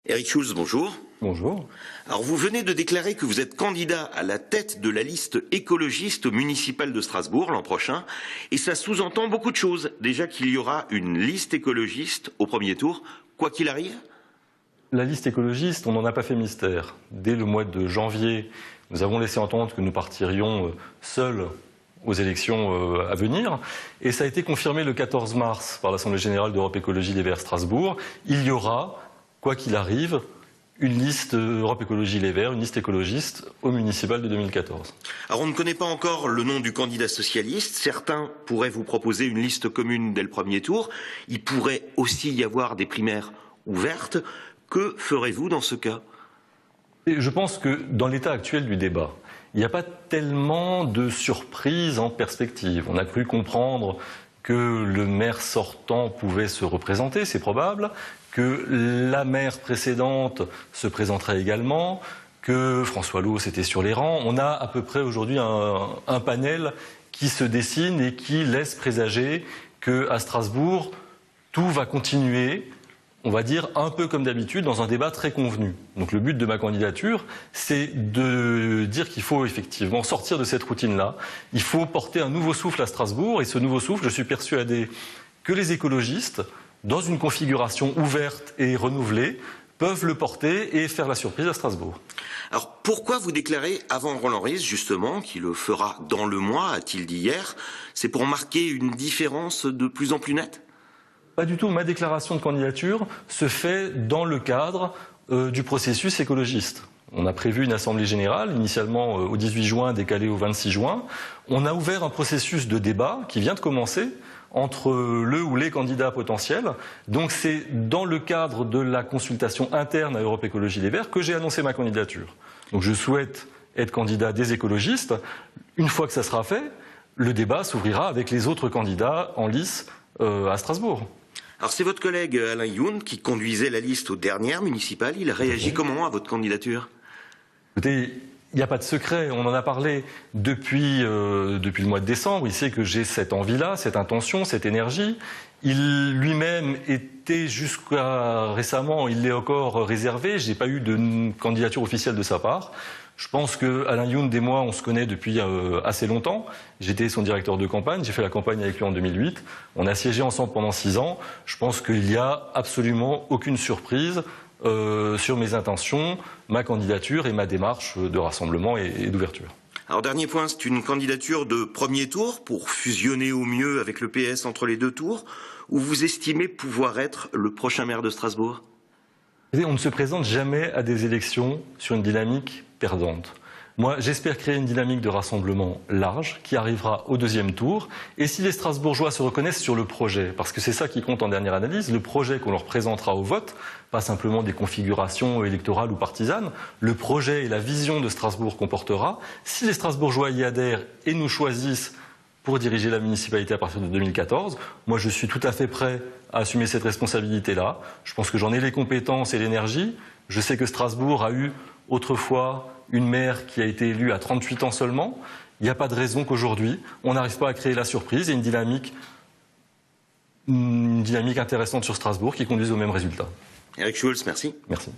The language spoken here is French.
Éric Schulz, bonjour. Bonjour. Alors vous venez de déclarer que vous êtes candidat à la tête de la liste écologiste municipale de Strasbourg l'an prochain, et ça sous-entend beaucoup de choses. Déjà qu'il y aura une liste écologiste au premier tour, quoi qu'il arrive. La liste écologiste, on n'en a pas fait mystère. Dès le mois de janvier, nous avons laissé entendre que nous partirions seuls aux élections à venir, et ça a été confirmé le 14 mars par l'Assemblée générale d'Europe Écologie Les Verts Strasbourg. Il y aura, quoi qu'il arrive, une liste Europe Écologie Les Verts, une liste écologiste au municipal de 2014. Alors on ne connaît pas encore le nom du candidat socialiste. Certains pourraient vous proposer une liste commune dès le premier tour. Il pourrait aussi y avoir des primaires ouvertes. Que ferez-vous dans ce cas ? Et je pense que dans l'état actuel du débat, il n'y a pas tellement de surprises en perspective. On a cru comprendre que le maire sortant pouvait se représenter, c'est probable, que la maire précédente se présenterait également, que François Loos était sur les rangs. On a à peu près aujourd'hui un panel qui se dessine et qui laisse présager qu'à Strasbourg, tout va continuer, on va dire un peu comme d'habitude, dans un débat très convenu. Donc le but de ma candidature, c'est de dire qu'il faut effectivement sortir de cette routine-là. Il faut porter un nouveau souffle à Strasbourg, et ce nouveau souffle, je suis persuadé que les écologistes, dans une configuration ouverte et renouvelée, peuvent le porter et faire la surprise à Strasbourg. Alors pourquoi vous déclarez avant Roland Ries, justement, qui le fera dans le mois, a-t-il dit hier? C'est pour marquer une différence de plus en plus nette? Pas du tout. Ma déclaration de candidature se fait dans le cadre du processus écologiste. On a prévu une assemblée générale, initialement au 18 juin, décalée au 26 juin. On a ouvert un processus de débat qui vient de commencer entre le ou les candidats potentiels. Donc c'est dans le cadre de la consultation interne à Europe Écologie Les Verts que j'ai annoncé ma candidature. Donc je souhaite être candidat des écologistes. Une fois que ça sera fait, le débat s'ouvrira avec les autres candidats en lice à Strasbourg. Alors c'est votre collègue Alain Youn qui conduisait la liste aux dernières municipales. Il réagit comment à votre candidature? Écoutez, il n'y a pas de secret. On en a parlé depuis le mois de décembre. Il sait que j'ai cette envie-là, cette intention, cette énergie. Il lui-même était jusqu'à récemment, il l'est encore réservé. Je n'ai pas eu de candidature officielle de sa part. Je pense que Alain Youn et moi, on se connaît depuis assez longtemps. J'étais son directeur de campagne, j'ai fait la campagne avec lui en 2008. On a siégé ensemble pendant 6 ans. Je pense qu'il n'y a absolument aucune surprise sur mes intentions, ma candidature et ma démarche de rassemblement et d'ouverture. Alors dernier point, c'est une candidature de premier tour pour fusionner au mieux avec le PS entre les deux tours, ou vous estimez pouvoir être le prochain maire de Strasbourg? On ne se présente jamais à des élections sur une dynamique perdante. Moi, j'espère créer une dynamique de rassemblement large qui arrivera au deuxième tour. Et si les Strasbourgeois se reconnaissent sur le projet, parce que c'est ça qui compte en dernière analyse, le projet qu'on leur présentera au vote, pas simplement des configurations électorales ou partisanes, le projet et la vision de Strasbourg qu'on portera, si les Strasbourgeois y adhèrent et nous choisissent pour diriger la municipalité à partir de 2014, moi je suis tout à fait prêt à assumer cette responsabilité-là. Je pense que j'en ai les compétences et l'énergie. Je sais que Strasbourg a eu autrefois une maire qui a été élue à 38 ans seulement. Il n'y a pas de raison qu'aujourd'hui, on n'arrive pas à créer la surprise et une dynamique intéressante sur Strasbourg qui conduise au même résultat. Éric Schulz, merci. Merci.